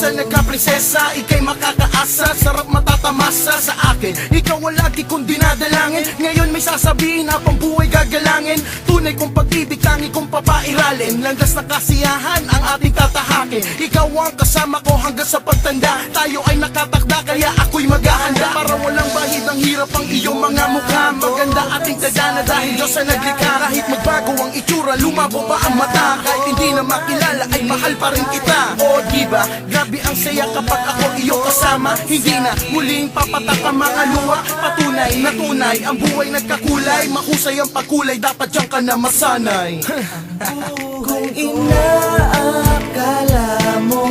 sa nagka-prinsesa, ika'y makakaasa. Sarap matatamasa sa akin, ikaw ang lagi kong dinadalangin. Ngayon may sasabihin habang buhay gagalangin. Tunay kong pag-ibig, tangi kong papairalin. Landas na kasiyahan ang ating tatahakin. Ikaw ang kasama ko hanggang sa pagtanda. Tayo ay nakatakda kaya ako'y maghahanda. Para walang bahid ang hirap ang iyong mga mukha. Maganda ating tadhana dahil Diyos ang naglikha. Kahit magbago ang itsura, lumabo pa ang mata. Kahit hindi na makilala ay mahal pa rin kita. O diba, grabe ang saya kapag ako iyong kasama. Hindi na muling papatak ang mga luha. Patunay na tunay, ang buhay nagkakulay. Mahusay ang pagkulay, dapat diyan ka na masanay. Kung inaakala mo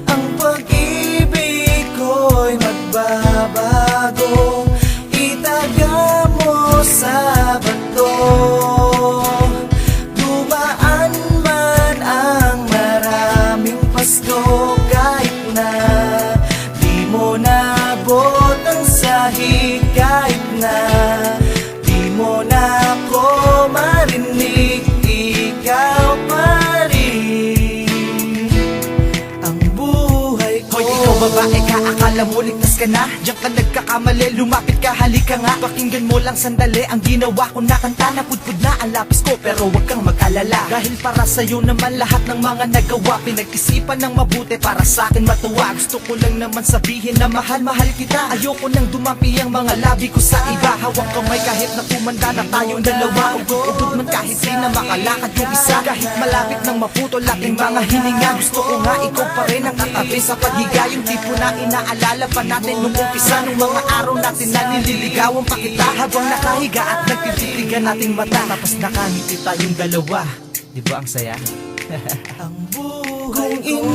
ang pag-ibig ko'y magbabago, itaga mo sa bato. Dumaan man ang maraming pasto, kahit na di mo nabot ang sahig, kahit na di mo na ako marinig, ikaw pa rin ang buhay ko. Hoy, ikaw babae ka, akala mo ligtas ka na? Diyan ka nagkakamali, lumapit ka, halika nga. Pakinggan mo lang sandali, ang ginawa ko na kanta. Napudpud na ang lapis ko, pero wag kang mag-alala. Dahil para sa'yo naman lahat ng mga nagawa. Pinag-isipan ng mabuti para sa'kin matuwa. Gusto ko lang naman sabihin na mahal-mahal kita. Ayoko nang dumampi ang mga labi ko sa iba. Hawak kamay kahit na tumanda na tayong dalawa. Ugod man kahit di na makalakad yung isa. Kahit malapit nang maputol ating mga hininga. Gusto ko nga ikaw pa rin ang katabi sa paghiga. Yung tipo na inaalala pa natin nung umpisa, nung mga araw natin na nililigawan pa kita. Habang nakahiga at nagtititigan nating mata, tapos nakangiti tayong dalawa. Di ba ang saya? Ang buhay ko